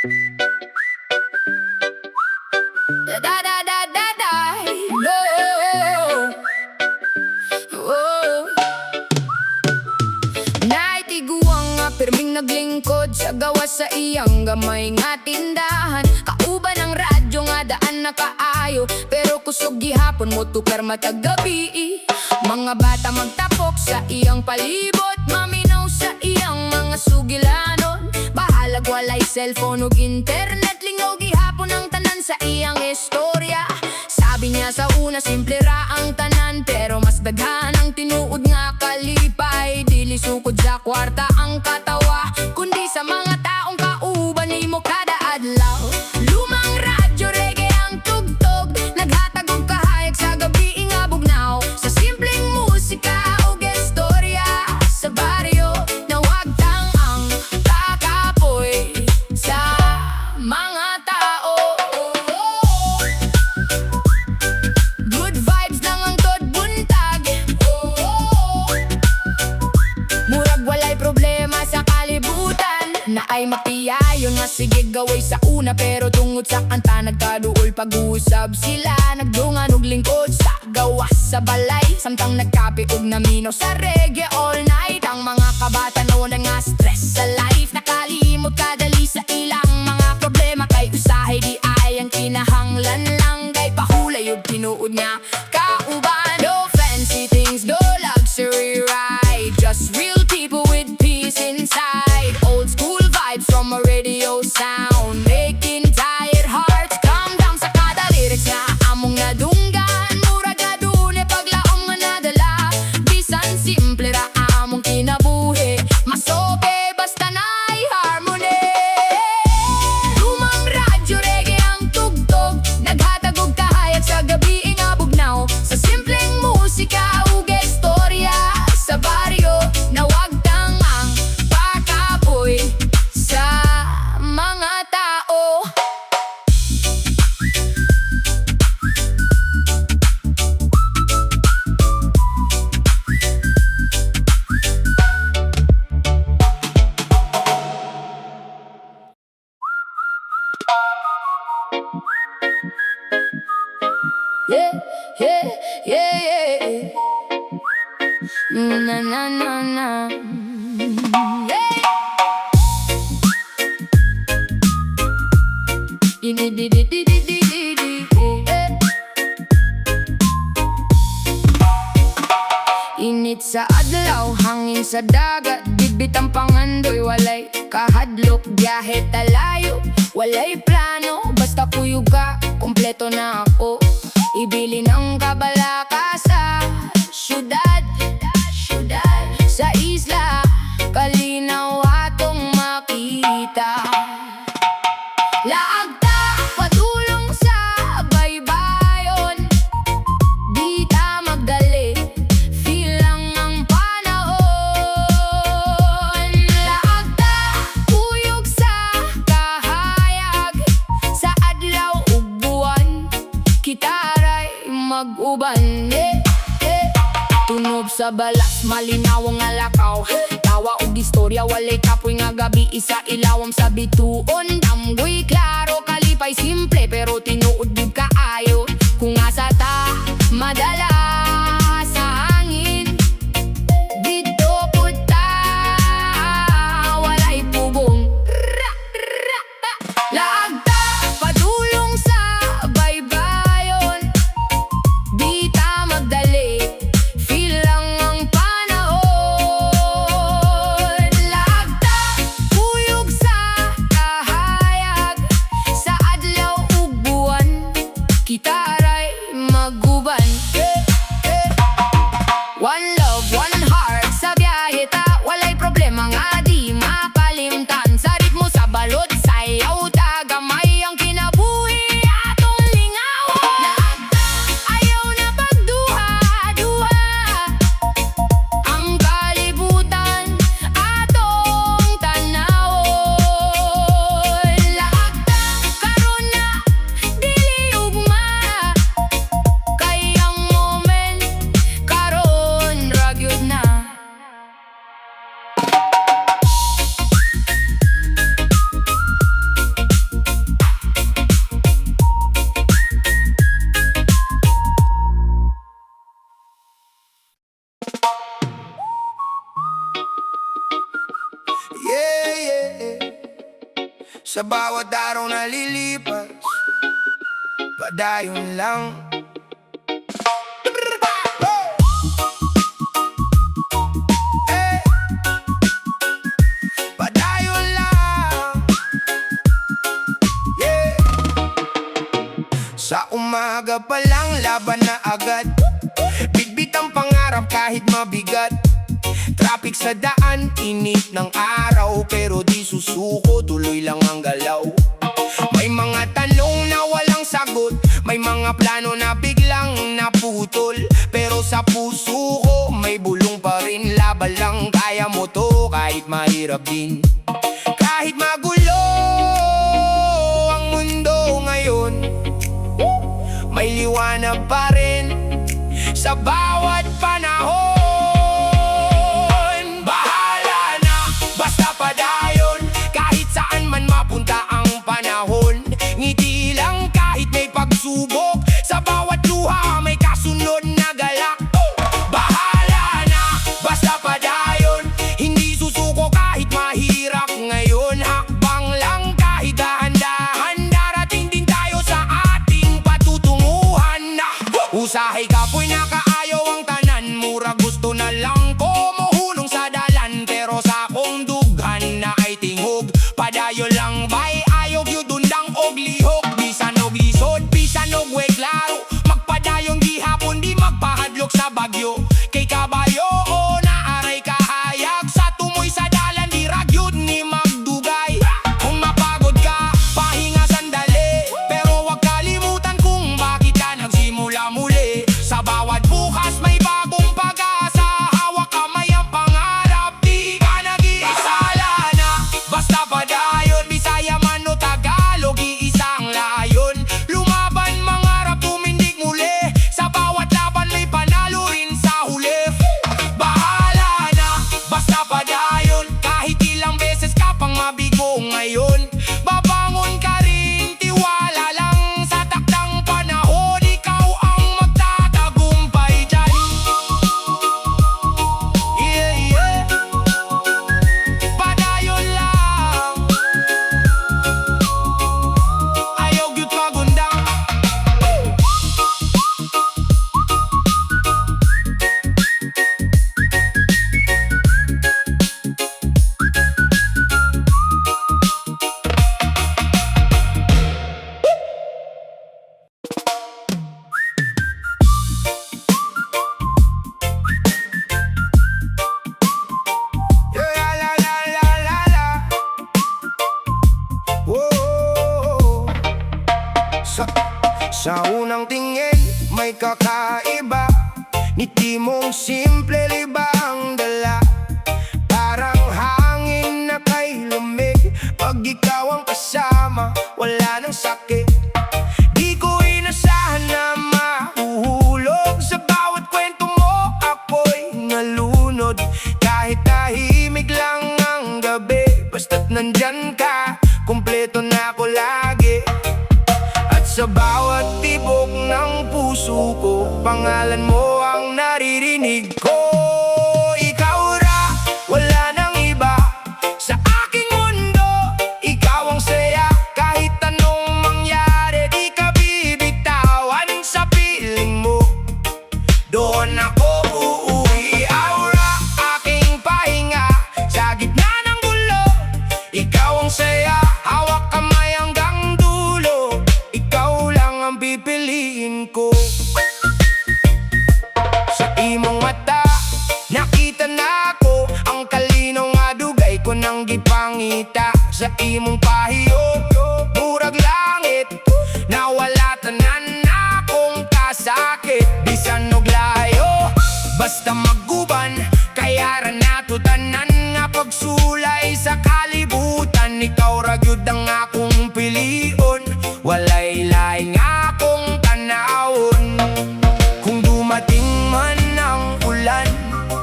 Da da da da da da. Oh, oh. Naitiguang nga pirming naglingkod sa gawa sa iyang gamay nga tindahan. Kauban ang radyo nga daan nakaayo, pero kusog gihapon mo tukar matag gabii. Mga bata magtapok sa iyang palibot, maminaw sa iyang mga sugilanon. Bahalag walay cellphone ug internet, lingaw gihapon ang tanan sa iyang istorya. Sabi niya sa una simple ra ang tanan, pero mas daghan ang tinuod nga kalipay. Dili sukod sa kwarta ang katawa, kundi sa mga taong kauban nimo kada adlaw. Lumang radyo reggae ang tugtog, naghatag og kahayag sa gabii nga bugnaw. Sa simpleng musika ug istorya sa baryo, nawagtang ang kakapoy sa mga tao. Good vibes lang ang tod buntag, murag walay problema sa kalibutan. Na ay mapiyayon nga sige gaway sa una, pero tungod sa kanta nagkaduol pag-uusab sila. Nagdungan og lingkod sa gawas sa balay, samtang nagkape og namino sa reggae all night. Ang mga kabata noon nga stress sa life, nakalimot kadali sa ilang mga problema. Kay usahay di ay ang kinahanglan lang, kay pahulay og tinuod nga kauban. No fancy things, no luxury ride, just real people with peace inside. Old school vibes from a radio sound, making tired hearts calm down sa kada lyrics nga among nadunggan. Murag adune paglaom nga nadala, bisan simple ra among kinabuhi. Mas okay basta na'y harmony. Lumang radyo reggae ang tugtog, naghatag og kahayag sa gabii nga bugnaw. Sa simpleng musika ug istorya sa baryo, nawagtang ang kakapoy sa mga tao. Yeah, yeah, yeah, yeah. Na na na na. Yeah. Di di di di di di di di. Yeah. Init sa adlaw, hangin sa dagat, bitbit ang pangandoy, walay kahadlok, biyahe talayo, walay plano, basta kuyog ka, kompleto na ako. Ibili ng kabalaka sa syudad, sa isla, kalinaw atong makita. Laagta, patulong sa baybayon, di ta magdali, feel lang ang panahon. Laagta, uyog sa kahayag, sa adlaw ug buwan, kitaray mag-uban. Tunob sa balas, malinaw ang alakaw, tawa og istorya, walay kapoy nga gabi, isa ilawam sa bituon. Damgoy klaro, kalipay simple, pero tinuod gid kaayo. Kung asa ta madala sa hangin, dito pud ta walay pubong. Laagta, padulong sa baybayon, di ta magdali, feel lang ang panahon. Laagta, uyog sa kahayag, Sa bawat araw na lilipas, padayon lang. Padayon lang. Yeah. Sa umaga pa lang, laban na agad. Bitbit ang pangarap kahit mabigat. Traffic sa daan, init ng araw, pero di susuko, tuloy lang ang galaw. May mga tanong na walang sagot, may mga plano na biglang naputol, pero sa puso ko may bulong pa rin. Laban lang, kaya mo to kahit mahirap din. Kahit magulo ang mundo ngayon, may liwanag pa rin sa bawat panahon. Subok, sa bawat luha may kasunod na galak. Bahala na, basta padayon. Hindi susuko kahit mahirap ngayon. Hakbang lang kahit dahan-dahan. Darating din tayo sa ating patutunguhan na usahay kapoy na kaayaw ang tanan. Mura gusto na lang ko mohulong sa dalan, pero sa akong dughan na ay tingog. Padayon lang bay, ayog yudundang og lihok. Bisan og lisod, og way klaro, magpadayong gihapon, di magpahadlok sa bagyo. Kay kabayo o naaray kahayag, sa tumoy sa dalan, di ragyod ni magdugay. Kung mapagod ka, pahinga sandali, pero wag kalimutan kung bakit ka nagsimula muli. Sa bawat bukas may bagong pag-asa, hawak kamay ang pangarap, di ka nag-iisala na. Basta padayon, Bisaya man o Tagalog, iisang layon. Mabigo ngayon, babangon ka rin, tiwala lang sa takdang panahon. Ikaw ang magtatagumpay dyan. Yeah, yeah. Padayon lang, ayaw gyud magundang. Sa unang tingin, may kakaiba. Ngiti mong simple, libang dala. Parang hangin na kay lumig. Pag ikaw ang kasama, wala nang sakit. Di ko inasahan na mahuhulog. Sa bawat kwento mo, ako'y nalunod. Kahit tahimik lang ang gabi, basta't nandyan ka, kumpleto na ako lagi. Sa bawat tibok ng puso ko, pangalan mo ang naririnig ko. Ikaw ra, wala nang iba sa aking mundo. Ikaw ang saya, kahit anong mangyari, di ka bibitawan sa piling mo. Doon ako uuwi, aura, aking pahinga sa gitna ng gulo. Ikaw ang saya, hawak kamay hanggang dulo. Ikaw lang ang pipiliin ko. Sa imong mata, nakita na ako ang kalinaw nga dugay ko nang gipangita. Sa imong pahiyo, murag langit, nawala tanan na akong kasakit. Bisan og layo, basta maguban, kaya ra nato tanan nga pagsulay sa kalibutan. Ikaw ra gyud ang akong pilion, walay laing akong tanawon. Kung dumating man ang ulan,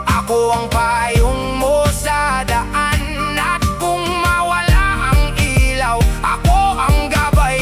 ako ang payong mo sa daan. At kung mawala ang ilaw, ako ang gabay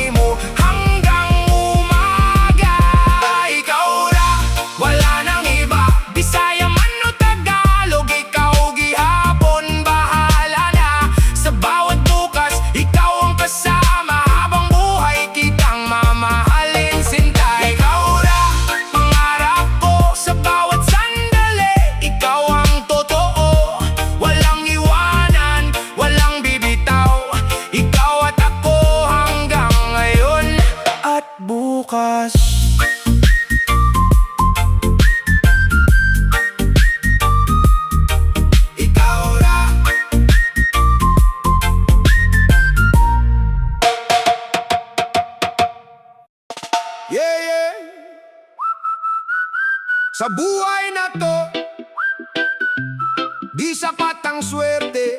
Sa buhay na to, di sapat ang swerte,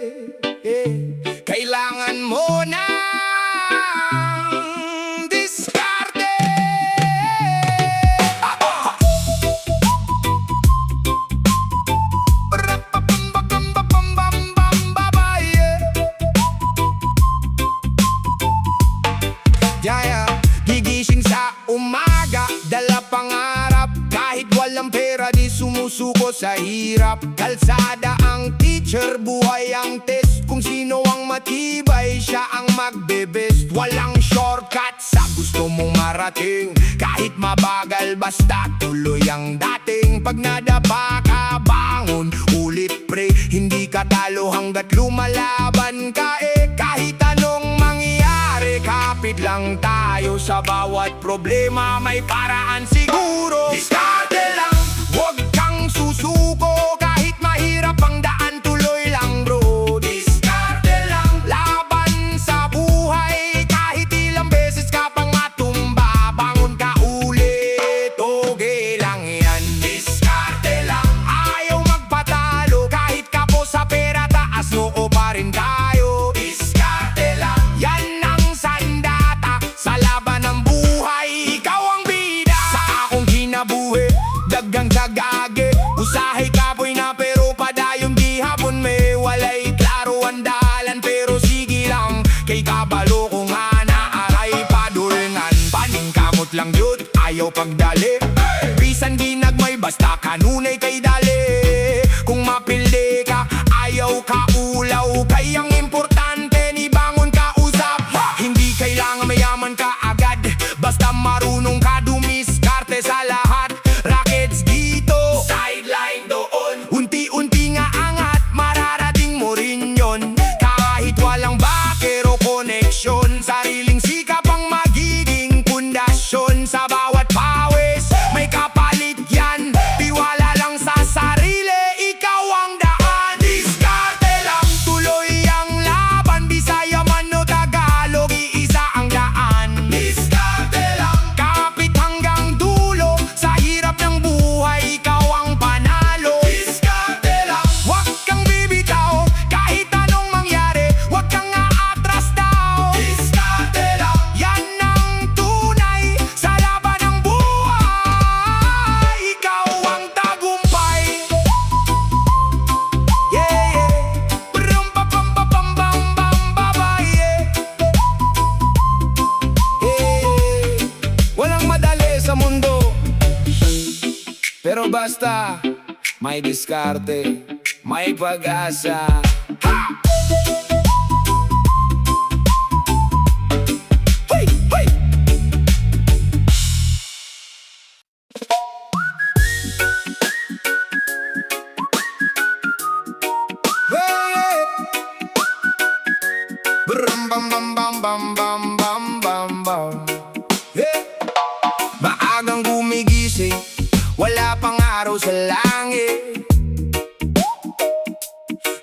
kailangan mo ng diskarte. Gigising sa umaga, dala pangarap. Kahit walang pera, di sumusuko sa hirap. Kalsada ang teacher, buhay ang test. Kung sino ang matibay, siya ang magbe-best. Walang shortcut sa gusto mong marating. Kahit mabagal, basta tuloy ang dating. Pag nadapa ka, bangon, ulit pre. Hindi ka talo hanggat lumalaban ka kahit anong mangyari, kapit lang tayo. Sa bawat problema may paraan siguro. Diskarte lang, huwag kang susuko. Kahit mahirap ang daan, tuloy lang bro. Diskarte lang, laban sa buhay. Kahit ilang beses ka pang matumba, bangon ka ulit, okay lang yan. Diskarte lang, ayaw magpatalo. Kahit kapo sa pera, taas noo pa rin tayo. Diskarte lang, yan ang sandata sa laban ng buhay. Ikaw ang bida sa akong kinabuhi. Dagang sagage, usahay kapoy na pero padayon di hapon. May walay klaro ang dalan pero sige lang. Kay kabalo ko nga naaray padulngan. Paningkamot lang yun, ayaw pagdali. Bisan ginagmay basta kanunay kay dali. Kung mapildi ka, ayaw ka ulaw. Kayang importante ni bangon ka usap. Hindi kailangan mayaman ka agad, basta marunong ka dumiskarte sa lahat. Rockets dito, sideline doon. Unti-unti nga angat, mararating mo rin yun. Kahit walang backer o connection, sariling sikap ang magiging pundasyon. Sa bawat pawis, may kapalit yan. Tiwala lang sa sarili, ikaw ang daan. Diskarte lang, tuloy ang laban. Bisaya man o Tagalog, iisa ang daan. Diskarte lang, kapit hanggang dulo. Sa hirap ng buhay, ikaw ang panalo. Diskarte lang, huwag kang bibitaw. Kahit anong mangyari, huwag kang aatras daw. Diskarte lang, yan ang tunay sa laban ng buhay. Ikaw ang tagumpay. Yeah, yeah. Brum pa pam pa pam bam bam babay, yeah. Yeah. Walang madali sa mundo, pero basta may diskarte, may pag-asa. Ha! Hey! Hey! Hey! Brum bam bam bam bam bam bam bam bam. Yeah. Maagang gumigising, wala pang araw sa langit.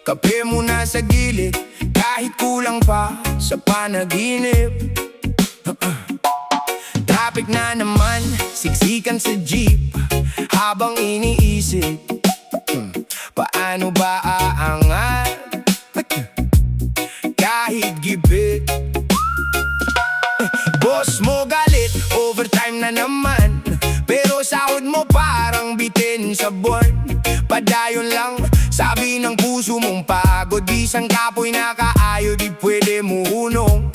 Kape muna sa gilid, kahit kulang pa sa panaginip. Traffic na naman, siksikan sa jeep. Habang iniisip, paano ba aangat? Kahit gipit, boss mo galit, overtime na naman. Pero sahod mo parang bitin sa buwan. Padayon lang, sabi ng puso mong pagod. Bisan kapoy na kaayo, di pwede mo hunong.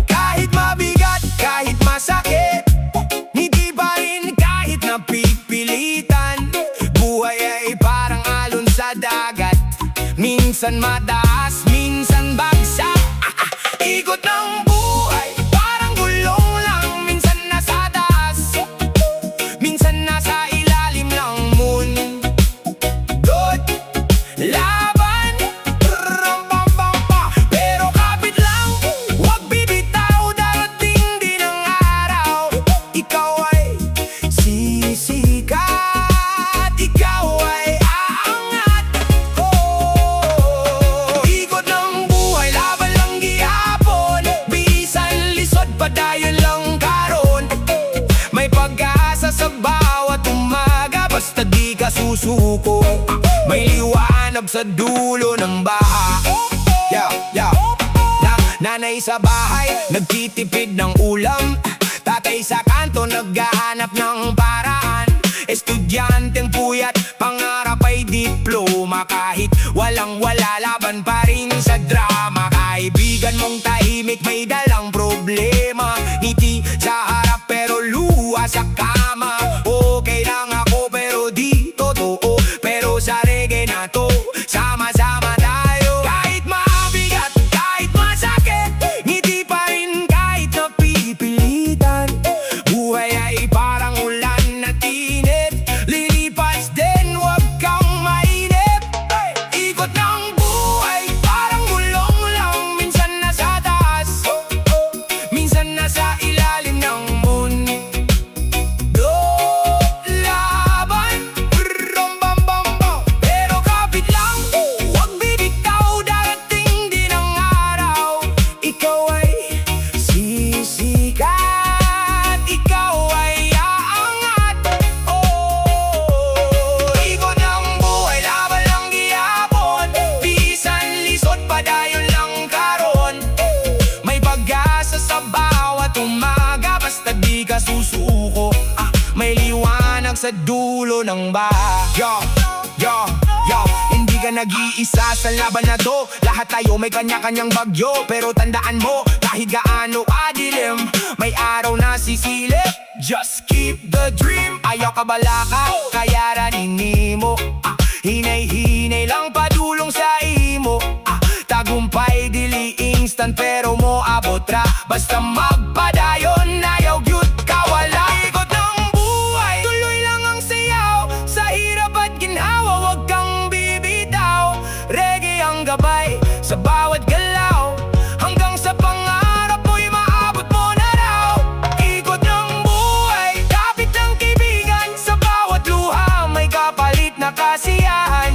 Kahit mabigat, kahit masakit, hindi pa rin kahit napipilitan. Buhay ay parang alon sa dagat, minsan mataas, minsan bagsak. Ikot ng buhay, parang gulong lang. Minsan nasa taas, minsan nasa ilalim ng moon. Good, laban, rambambamba. Pero kapit lang, huwag bibitaw. Darating din ang araw, ikaw ay sisikat, ikaw ay aangat. Oh, ikot ng buhay, laban lang gihapon. susuko. May liwanag sa dulo ng baha. Nanay sa bahay, nagtitipid ng ulam. Tatay sa kanto, naghahanap ng paraan. Estudyanteng puyat, pangarap ay diploma. Kahit walang-wala, laban pa rin sa drama. Kaibigan mong tahimik, may dalang problema. Ngiti sa harap pero luha sa kama. Okay lang ako pero di totoo. Pero sa reggae na to, sama-sama tayo. Kahit mabigat, kahit masakit, ngiti pa rin kahit napipilitan. Buhay ay parang ulan na tinit, lilipas din, wag kang mainip. Ikot ng buhay, parang gulong lang. Minsan nasa taas, minsan nasa ilalim ng mundo. Laban, bam-bam-bam. Pero kapit lang, wag bibitaw. Darating din ang araw, ikaw ay sisikat, ikaw ay aangat. Ikot ng buhay, laban lang gihapon. Bisan lisod, padayon lang karon. May pag-asa sa bawat umaga, basta di ka susuko. May liwanag sa dulo ng baha. Hindi ka nag-iisa sa laban na to. Lahat tayo may kanya-kanyang bagyo. Pero tandaan mo, kahit gaano kadilim, may araw na sisilip. Just keep the dream. Ayaw ka balaka, kaya ranini mo. Hinay-hinay lang padulong sa imo. Tagumpay dili instant pero mo abot ra. Basta magpadayon, ayaw gyud kawala. Ikot ng buhay, tuloy lang ang sayaw. Sa hirap at ginhawa, wag kang bibitaw. Reggae ang gabay sa bawat galaw. Hanggang sa pangarap mo'y maabot mo na raw. Ikot ng buhay, kapit ng kaibigan. Sa bawat luha may kapalit na kasiyahan.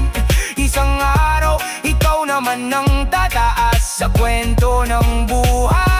Isang araw, ikaw naman ang tataas sa kwento ng buhay.